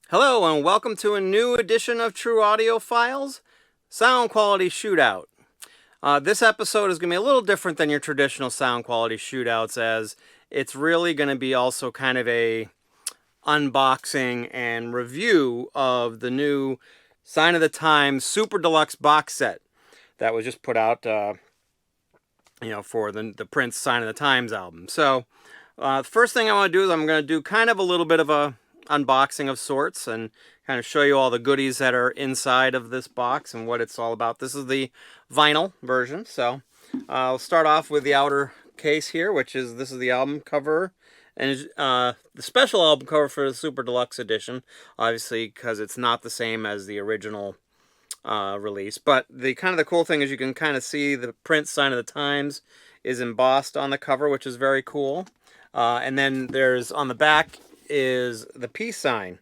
Hello and welcome to a new edition of True Audiofiles, Sound Quality Shootout. This episode is going to be a little different than your traditional sound quality shootouts, as it's really going to be also kind of a unboxing and review of the new Sign of the Times Super Deluxe box set that was just put out for the Prince Sign of the Times album. So the first thing I want to do is I'm going to do kind of a little bit of a unboxing of sorts and kind of show you all the goodies that are inside of this box and what it's all about. This is the vinyl version, so I'll start off with the outer case here, this is the album cover, and the special album cover for the Super Deluxe edition, obviously because it's not the same as the original release. But the cool thing is you can kind of see the Prince Sign of the Times is embossed on the cover, which is very cool. And then there's on the back is the peace sign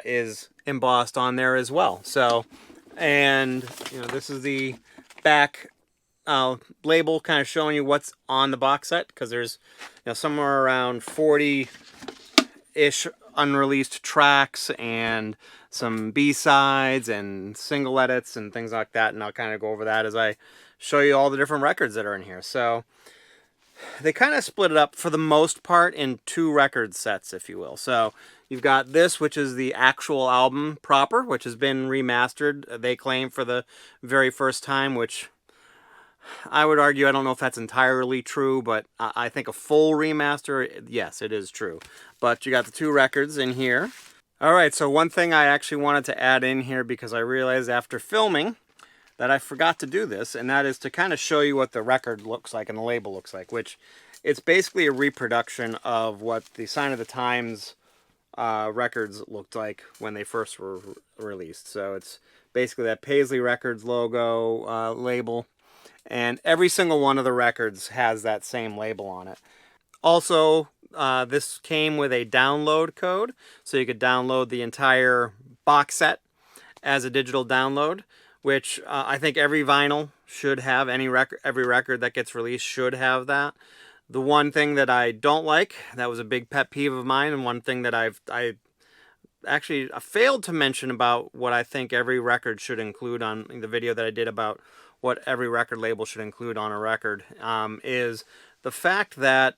is embossed on there as well. So, and this is the back label, kind of showing you what's on the box set, because there's somewhere around 40-ish unreleased tracks and some B-sides and single edits and things like that, and I'll kind of go over that as I show you all the different records that are in here. So they kind of split it up for the most part in two record sets, if you will. So you've got this, which is the actual album proper, which has been remastered, they claim, for the very first time, which I would argue, I don't know if that's entirely true, but I think a full remaster, yes, it is true. But you got the two records in here. All right, so one thing I actually wanted to add in here, because I realized after filming that I forgot to do this, and that is to kind of show you what the record looks like and the label looks like, which it's basically a reproduction of what the Sign of the Times records looked like when they first were released. So it's basically that Paisley Records logo label, and every single one of the records has that same label on it. Also, this came with a download code, so you could download the entire box set as a digital download, which I think every vinyl should have. Every record that gets released should have that. The one thing that I don't like, that was a big pet peeve of mine, and one thing that I actually failed to mention about what I think every record should include on the video that I did about what every record label should include on a record, is the fact that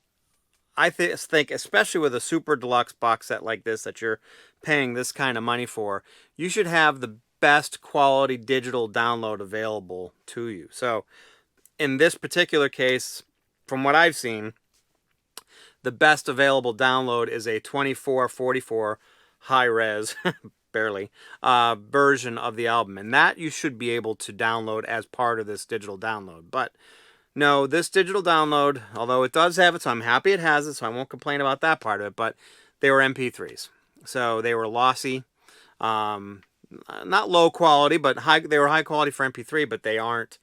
I think, especially with a super deluxe box set like this that you're paying this kind of money for, you should have the best quality digital download available to you. So in this particular case, from what I've seen, the best available download is a 2444 high-res, barely, version of the album. And that you should be able to download as part of this digital download. But no, this digital download, although it does have it, so I'm happy it has it, so I won't complain about that part of it, but they were MP3s. So they were lossy. Not low quality, but they were high quality for MP3, but they aren't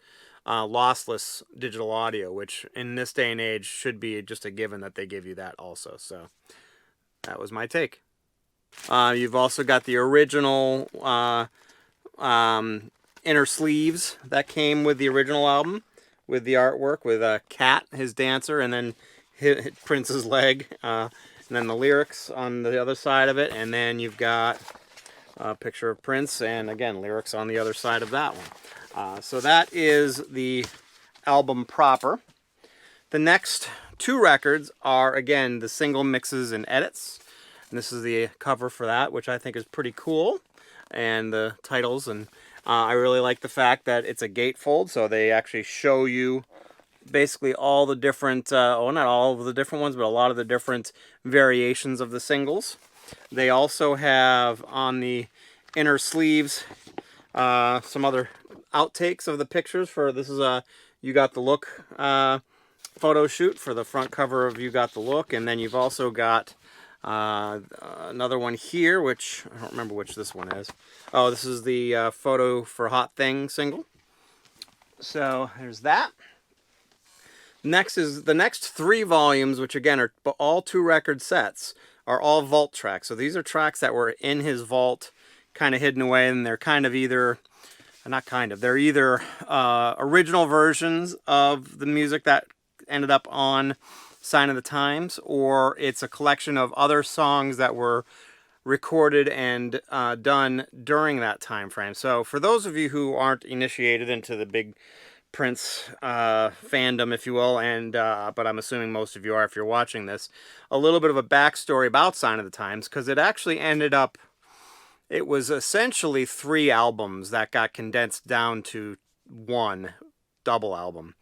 lossless digital audio, which in this day and age should be just a given that they give you that also. So that was my take. You've also got the original inner sleeves that came with the original album, with the artwork, with a cat, his dancer, and then Prince's leg, and then the lyrics on the other side of it, and then you've got a picture of Prince, and again, lyrics on the other side of that one. So that is the album proper. The next two records are, again, the single mixes and edits. And this is the cover for that, which I think is pretty cool. And the titles, and I really like the fact that it's a gatefold, so they actually show you basically all the different, not all of the different ones, but a lot of the different variations of the singles. They also have on the inner sleeves some other outtakes of the pictures for, this is a You Got the Look photo shoot for the front cover of You Got the Look, and then you've also got another one here, which I don't remember which this one is. Oh, this is the photo for Hot Thing single. So there's that. Next is the next three volumes, which again are all two record sets, are all vault tracks. So these are tracks that were in his vault, kind of hidden away, and they're kind of either, not kind of, they're either original versions of the music that ended up on Sign of the Times, or it's a collection of other songs that were recorded and done during that time frame. So for those of you who aren't initiated into the big Prince fandom, if you will, and but I'm assuming most of you are if you're watching this, a little bit of a backstory about Sign of the Times, because it actually ended up, it was essentially 3 albums that got condensed down to 1 double album.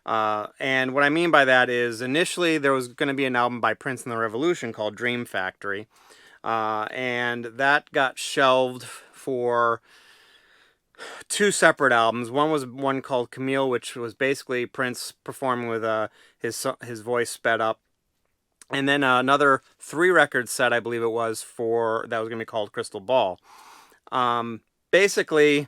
And what I mean by that is initially there was going to be an album by Prince and the Revolution called Dream Factory, and that got shelved for 2 separate albums. One was one called Camille, which was basically Prince performing with his voice sped up, and then another 3-record set, I believe it was, for that was going to be called Crystal Ball. Basically,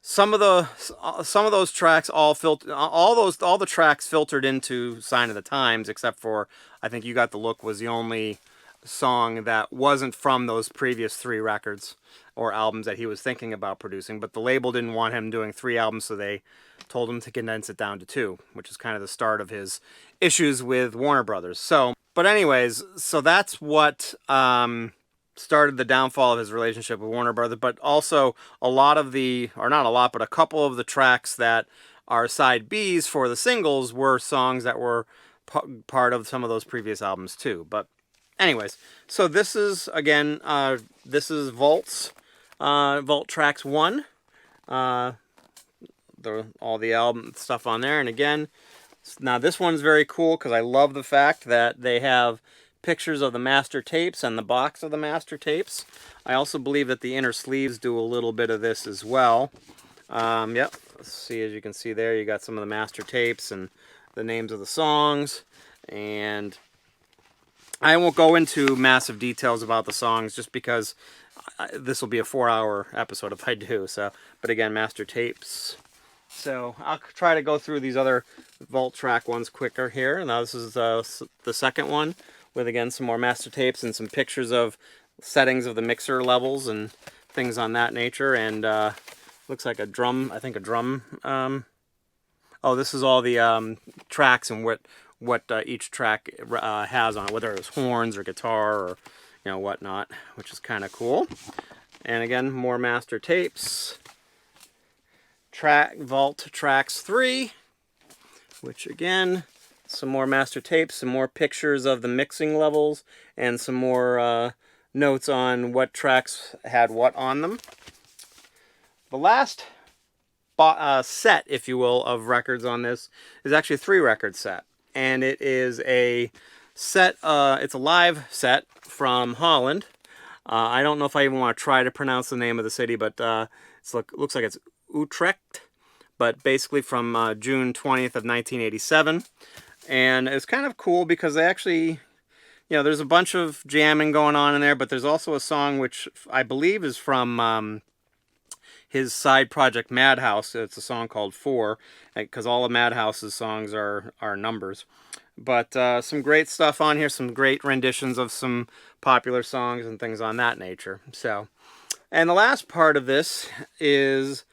some of those tracks all the tracks filtered into Sign of the Times, except for I think You Got the Look was the only song that wasn't from those previous 3 records or albums that he was thinking about producing, but the label didn't want him doing 3 albums, so they told him to condense it down to 2, which is kind of the start of his issues with Warner Brothers. So, but anyways, so that's what started the downfall of his relationship with Warner Brothers, but also a lot of the, or not a lot, but a couple of the tracks that are side Bs for the singles were songs that were part of some of those previous albums too. But anyways, so this is, again, this is Vault Tracks 1. All the album stuff on there. And again, now this one's very cool because I love the fact that they have pictures of the master tapes and the box of the master tapes. I also believe that the inner sleeves do a little bit of this as well. Yep, let's see, as you can see there, you got some of the master tapes and the names of the songs. And I won't go into massive details about the songs just because this will be a 4-hour episode if I do. So, but again, master tapes. So I'll try to go through these other Vault track ones quicker here. Now this is the second one with, again, some more master tapes and some pictures of settings of the mixer levels and things on that nature. And looks like a drum, I think a drum. Oh, this is all the tracks and what each track has on it, whether it was horns or guitar or, you know, whatnot, which is kind of cool. And again, more master tapes. Vault Tracks 3, which again, some more master tapes, some more pictures of the mixing levels, and some more notes on what tracks had what on them. The last set, if you will, of records on this is actually a 3-record set. And it is a set, it's a live set from Holland. I don't know if I even want to try to pronounce the name of the city, but looks like it's Utrecht, but basically from June 20th of 1987. And it's kind of cool because they actually, you know, there's a bunch of jamming going on in there, but there's also a song which I believe is from his side project Madhouse. It's a song called 4, because all of Madhouse's songs are numbers. But some great stuff on here, some great renditions of some popular songs and things on that nature. So, and the last part of this is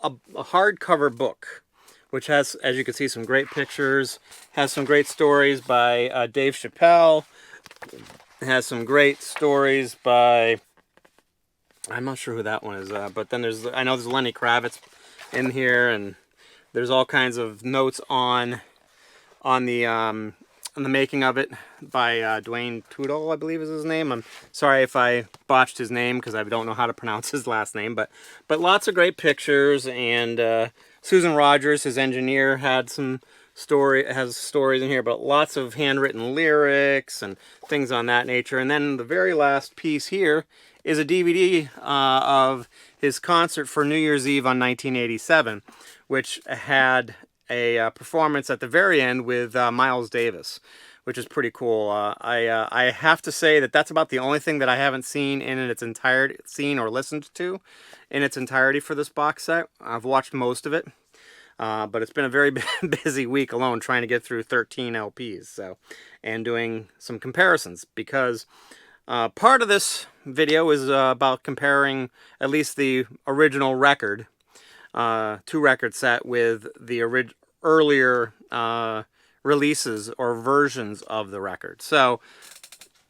a hardcover book, which has, as you can see, some great pictures, has some great stories by Dave Chappelle, has some great stories by, I'm not sure who that one is, but then I know there's Lenny Kravitz in here, and there's all kinds of notes on the making of it by Dwayne Tudor, I believe is his name. I'm sorry if I botched his name because I don't know how to pronounce his last name, but lots of great pictures. And Susan Rogers, his engineer, has stories in here, but lots of handwritten lyrics and things on that nature. And then the very last piece here is a DVD of his concert for New Year's Eve on 1987, which had a performance at the very end with Miles Davis, which is pretty cool. I have to say that that's about the only thing that I haven't seen in its entirety, or listened to in its entirety for this box set. I've watched most of it, but it's been a very busy week alone trying to get through 13 LPs, so, and doing some comparisons, because part of this video is about comparing at least the original record, 2-record set, with the earlier releases or versions of the record. So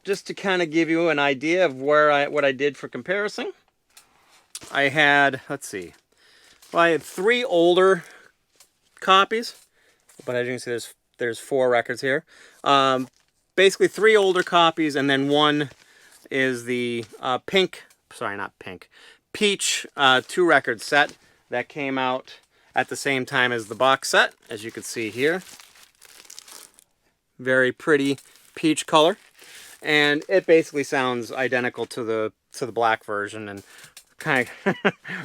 just to kind of give you an idea of what I did for comparison, I had, let's see, well, I had 3 older copies, but as you can see, there's 4 records here. Basically 3 older copies, and then one is the peach 2-record set that came out at the same time as the box set, as you can see here. Very pretty peach color, and it basically sounds identical to the black version, and kind of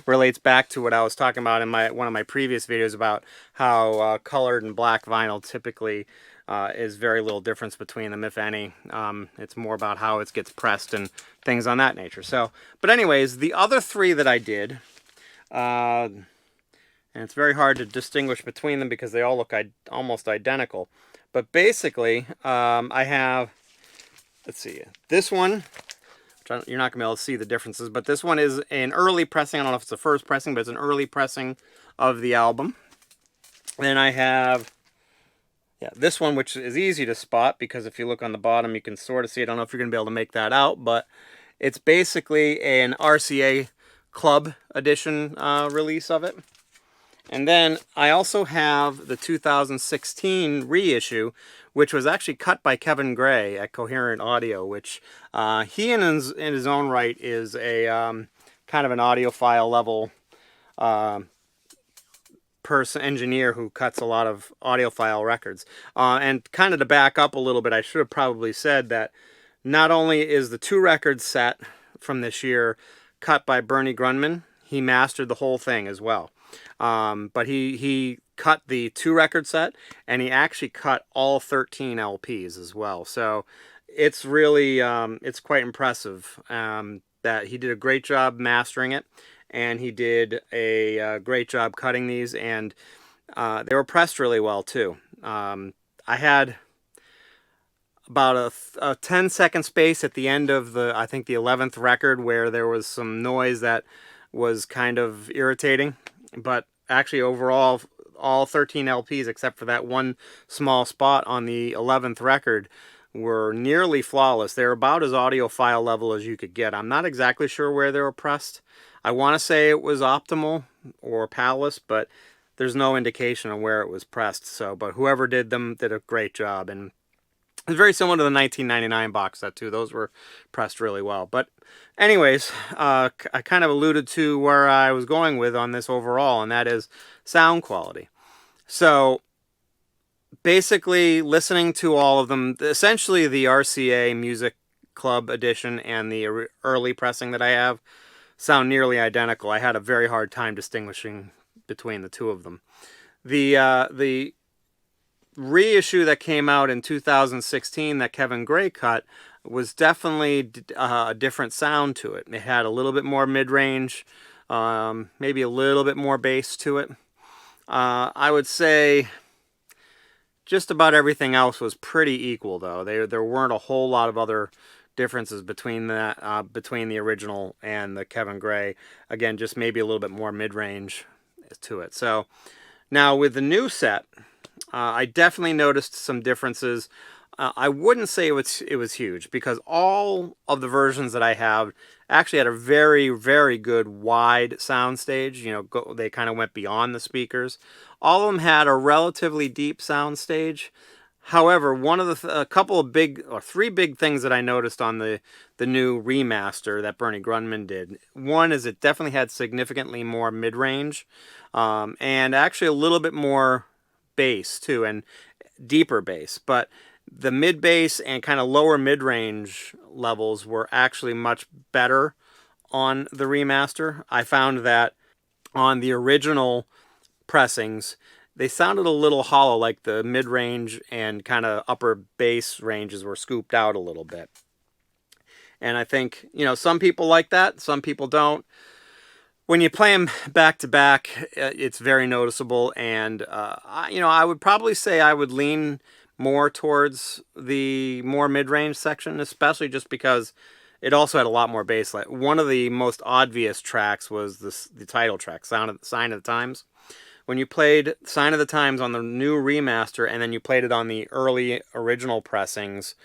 relates back to what I was talking about in one of my previous videos about how colored and black vinyl typically is very little difference between them, if any. It's more about how it gets pressed and things on that nature. So, but anyways, the other 3 that I did, and it's very hard to distinguish between them because they all look almost identical. But basically, I have, let's see, this one, which you're not going to be able to see the differences, but this one is an early pressing. I don't know if it's the first pressing, but it's an early pressing of the album. Then I have, this one, which is easy to spot because if you look on the bottom, you can sort of see it. I don't know if you're going to be able to make that out, but it's basically an RCA Club Edition release of it. And then I also have the 2016 reissue, which was actually cut by Kevin Gray at Coherent Audio, which he in his own right is a kind of an audiophile level engineer who cuts a lot of audiophile records. And kind of to back up a little bit, I should have probably said that not only is the 2-record set from this year cut by Bernie Grunman, he mastered the whole thing as well. But he cut the 2-record set, and he actually cut all 13 LPs as well. So it's really, it's quite impressive that he did a great job mastering it, and he did a great job cutting these, and they were pressed really well too. I had about a 10-second space at the end of I think the 11th record where there was some noise that was kind of irritating, but actually overall all 13 LPs except for that one small spot on the 11th record were nearly flawless. They're about as audiophile level as you could get. I'm not exactly sure where they were pressed. I want to say it was Optimal or Palace, but there's no indication of where it was pressed. So, but whoever did them did a great job, and it's very similar to the 1999 box set too. Those were pressed really well. But anyways, I kind of alluded to where I was going with on this overall, and that is sound quality. So basically listening to all of them, essentially the RCA Music Club edition and the early pressing that I have sound nearly identical. I had a very hard time distinguishing between the two of them. The reissue that came out in 2016 that Kevin Gray cut was definitely a different sound to it. It had a little bit more mid-range, maybe a little bit more bass to it. I would say just about everything else was pretty equal, though. There weren't a whole lot of other differences between that between the original and the Kevin Gray. Again, just maybe a little bit more mid-range to it. So now with the new set, I definitely noticed some differences. I wouldn't say it was huge because all of the versions that I have actually had a very, very good wide soundstage. You know, they kind of went beyond the speakers. All of them had a relatively deep soundstage. However, a couple of three big things that I noticed on the new remaster that Bernie Grunman did. One is it definitely had significantly more mid-range, and actually a little bit more bass too, and deeper bass. But the mid bass and kind of lower mid-range levels were actually much better on the remaster. I found that on the original pressings, they sounded a little hollow, like the mid-range and kind of upper bass ranges were scooped out a little bit. And I think, you know, some people like that, some people don't. When you play them back to back, it's very noticeable, and I would probably say I would lean more towards the more mid-range section, especially just because it also had a lot more bass. One of the most obvious tracks was the title track, Sign of the Times. When you played Sign of the Times on the new remaster, and then you played it on the early original pressings,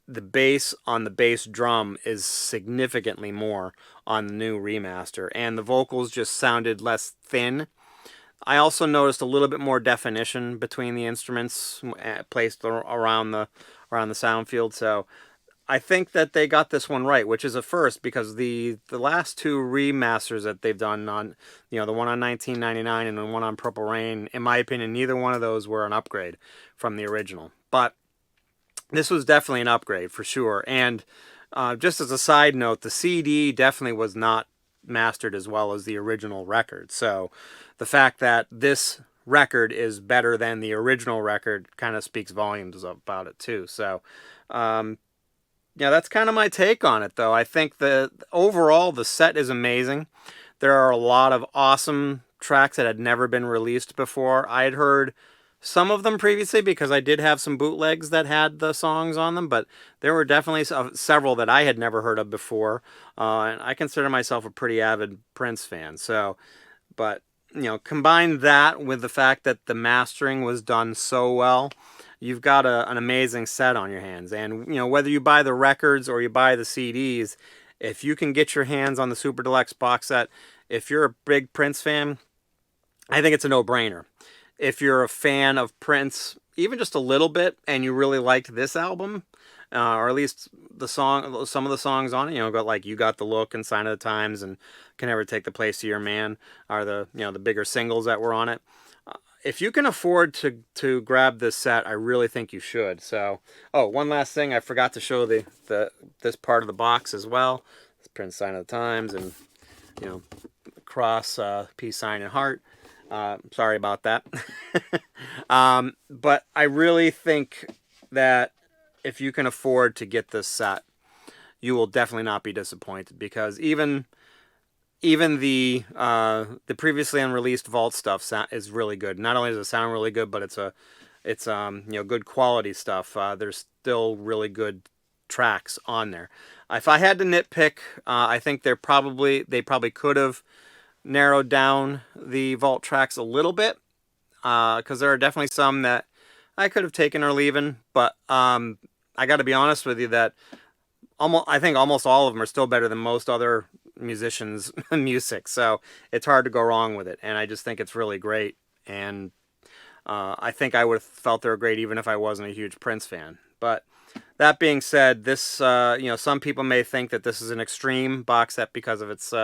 the bass on the bass drum is significantly more on the new remaster, and the vocals just sounded less thin. I also noticed a little bit more definition between the instruments placed around the sound field. So I think that they got this one right, which is a first, because the last two remasters that they've done on, the one on 1999 and the one on Purple Rain, in my opinion, neither one of those were an upgrade from the original. But this was definitely an upgrade for sure. And just as a side note, the CD definitely was not mastered as well as the original record. So the fact that this record is better than the original record kind of speaks volumes about it too. So that's kind of my take on it, though. I think that overall the set is amazing. There are a lot of awesome tracks that had never been released before. I had heard some of them previously because I did have some bootlegs that had the songs on them, but there were definitely several that I had never heard of before. And I consider myself a pretty avid Prince fan. So, but, combine that with the fact that the mastering was done so well, you've got an amazing set on your hands. And, whether you buy the records or you buy the CDs, if you can get your hands on the Super Deluxe box set, if you're a big Prince fan, I think it's a no-brainer. If you're a fan of Prince, even just a little bit, and you really liked this album, or at least some of the songs on it, got like "You Got the Look" and "Sign of the Times" and "Can Never Take the Place of Your Man" are the the bigger singles that were on it. If you can afford to grab this set, I really think you should. So, one last thing, I forgot to show this part of the box as well. It's Prince "Sign of the Times" and cross, peace sign, and heart. Sorry about that. But I really think that if you can afford to get this set, you will definitely not be disappointed, because even the previously unreleased Vault stuff is really good. Not only does it sound really good, but it's good quality stuff. There's still really good tracks on there. If I had to nitpick, I think they probably could have narrowed down the Vault tracks a little bit, because there are definitely some that I could have taken or leaving, but I got to be honest with you that I think almost all of them are still better than most other musicians' music, so it's hard to go wrong with it, and I just think it's really great, and I think I would have felt they were great even if I wasn't a huge Prince fan. But that being said, this some people may think that this is an extreme box set because of its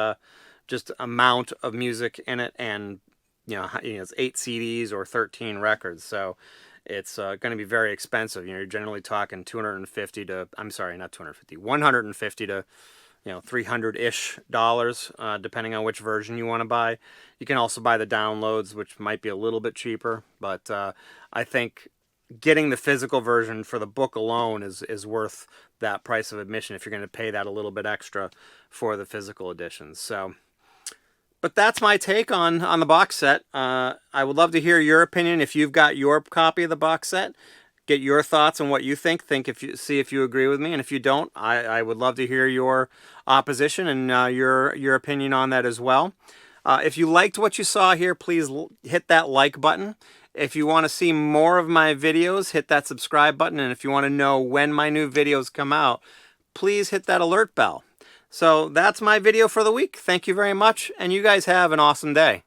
just amount of music in it, and it's 8 CDs or 13 records, so it's going to be very expensive. You're generally talking 150 to $300-ish, depending on which version you want to buy. You can also buy the downloads, which might be a little bit cheaper, but I think getting the physical version for the book alone is worth that price of admission if you're going to pay that a little bit extra for the physical editions. So, but that's my take on the box set. I would love to hear your opinion if you've got your copy of the box set. Get your thoughts on what you think. See if you agree with me, and if you don't, I would love to hear your opposition and your opinion on that as well. If you liked what you saw here, please hit that like button. If you want to see more of my videos, hit that subscribe button, and if you want to know when my new videos come out, please hit that alert bell. So that's my video for the week. Thank you very much, and you guys have an awesome day.